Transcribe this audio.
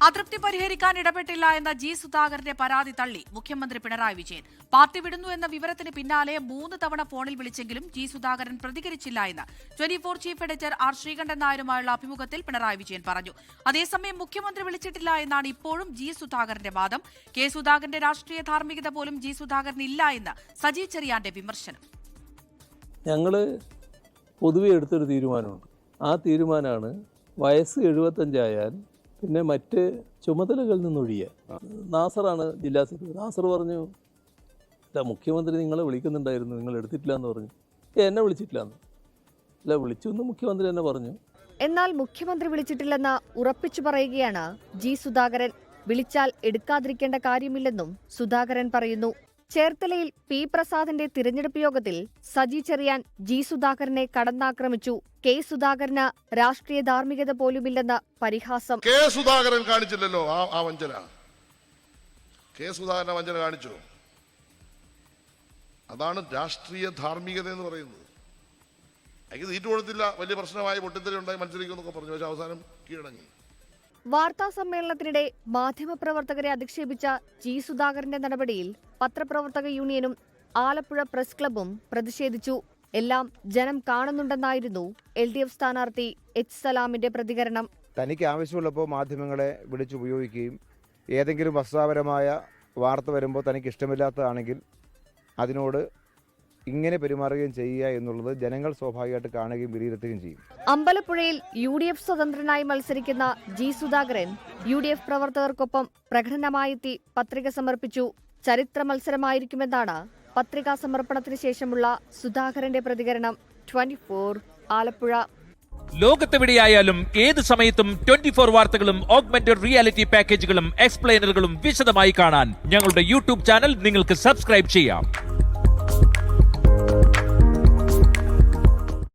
അതൃപ്തി പരിഹരിക്കാൻ ഇടപെട്ടില്ല എന്ന ജി സുധാകരന്റെ പരാതി തള്ളി മുഖ്യമന്ത്രി പിണറായി വിജയൻ. പാർട്ടി വിടുന്നു എന്ന വിവരത്തിന് പിന്നാലെ 3 തവണ ഫോണിൽ വിളിച്ചെങ്കിലും ജി സുധാകരൻ പ്രതികരിച്ചില്ല എന്ന് 24 ചീഫ് എഡിറ്റർ ആർ ശ്രീകണ്ഠൻ നായരുമായുള്ള അഭിമുഖത്തിൽ പിണറായി വിജയൻ പറഞ്ഞു. അതേസമയം മുഖ്യമന്ത്രി വിളിച്ചിട്ടില്ല എന്നാണ് ഇപ്പോഴും ജി സുധാകരന്റെ വാദം. കെ സുധാകരന്റെ രാഷ്ട്രീയ ധാർമ്മികത പോലും ജി സുധാകരൻ ഇല്ല എന്ന് സജി ചെറിയാന്റെ വിമർശനം. ഞങ്ങൾ പൊതുവെ എടുത്തൊരു തീരുമാനമുണ്ട്. ആ തീരുമാനമാണ് വയസ്സ് 75 ആയാൽ പിന്നെ മറ്റ് ചുമതലകളിൽ നിന്നൊഴിയുക. നാസറാണ് ജില്ലാ സെക്രട്ടറി. നാസർ പറഞ്ഞു, അല്ല മുഖ്യമന്ത്രി നിങ്ങളെ വിളിക്കുന്നുണ്ടായിരുന്നു, നിങ്ങൾ എടുത്തിട്ടില്ല എന്ന് പറഞ്ഞു. എന്നെ വിളിച്ചിട്ടില്ല എന്ന്. അല്ല വിളിച്ചു എന്ന് മുഖ്യമന്ത്രി തന്നെ പറഞ്ഞു. എന്നാൽ മുഖ്യമന്ത്രി വിളിച്ചിട്ടില്ലെന്ന് ഉറപ്പിച്ചു പറയുകയാണ് ജി സുധാകരൻ. വിളിച്ചാൽ എടുക്കാതിരിക്കേണ്ട കാര്യമില്ലെന്നും സുധാകരൻ പറയുന്നു. ചേർത്തലയിൽ പി പ്രസാദിന്റെ തിരഞ്ഞെടുപ്പ് യോഗത്തിൽ സജി ചെറിയാൻ ജി സുധാകരനെ കടന്നാക്രമിച്ചു. കെ സുധാകരന് രാഷ്ട്രീയ ധാർമ്മികത പോലുമില്ലെന്ന് പരിഹാസം. കെ സുധാകരൻ കാണിച്ചില്ലല്ലോ ആ വഞ്ചന. കെ സുധാകരൻ വഞ്ചന കാണിച്ചു. അതാണ് രാഷ്ട്രീയ ധാർമ്മികത എന്ന് പറയുന്നത്. എനിക്ക് സീറ്റ് കൊടുത്തില്ല, വലിയ പ്രശ്നമായി പൊട്ടിത്തെറി ഉണ്ടായി, മത്സരിക്കുമെന്നൊക്കെ പറഞ്ഞു. പക്ഷെ അവസാനം കീഴടങ്ങി. വാർത്താ സമ്മേളനത്തിനിടെ മാധ്യമപ്രവർത്തകരെ അധിക്ഷേപിച്ച ജി സുധാകരന്റെ നടപടിയിൽ പത്രപ്രവർത്തക യൂണിയനും ആലപ്പുഴ പ്രസ് ക്ലബും പ്രതിഷേധിച്ചു. എല്ലാം ജനം കാണുന്നുണ്ടെന്നായിരുന്നു LDF സ്ഥാനാർത്ഥി എച്ച് സലാമിന്റെ പ്രതികരണം. തനിക്ക് ആവശ്യമുള്ളപ്പോൾ മാധ്യമങ്ങളെ വിളിച്ചുപയോഗിക്കുകയും ഏതെങ്കിലും വസ്തുതാപരമായ വാർത്ത വരുമ്പോൾ തനിക്ക് ഇഷ്ടമില്ലാത്തതാണെങ്കിൽ അതിനോട് ഇങ്ങനെ പെരുമാറുകയും ചെയ്യുക എന്നുള്ളത് ജനങ്ങൾ സ്വാഭാവികമായിട്ട് കാണുകയും വിലയിരുത്തുകയും ചെയ്യും. അമ്പലപ്പുഴയിൽ UDF സ്വതന്ത്രനായി മത്സരിക്കുന്ന ജി സുധാകരൻ UDF പ്രവർത്തകർക്കൊപ്പം പ്രകടനമായെത്തി പത്രിക സമർപ്പിച്ചു. ചരിത്ര മത്സരമായിരിക്കുമെന്നാണ് പത്രികാ സമർപ്പണത്തിന് ശേഷമുള്ള സുധാകരന്റെ പ്രതികരണം. 24 ആലപ്പുഴ. ലോകത്തെവിടെയായാലും ഏത് സമയത്തും 24 വാർത്തകളും ഓഗ്മെന്റഡ് റിയാലിറ്റി പാക്കേജുകളും എക്സ്പ്ലെയിനറുകളും വിശദമായി കാണാൻ ഞങ്ങളുടെ YouTube ചാനൽ നിങ്ങൾക്ക് സബ്സ്ക്രൈബ് ചെയ്യാം.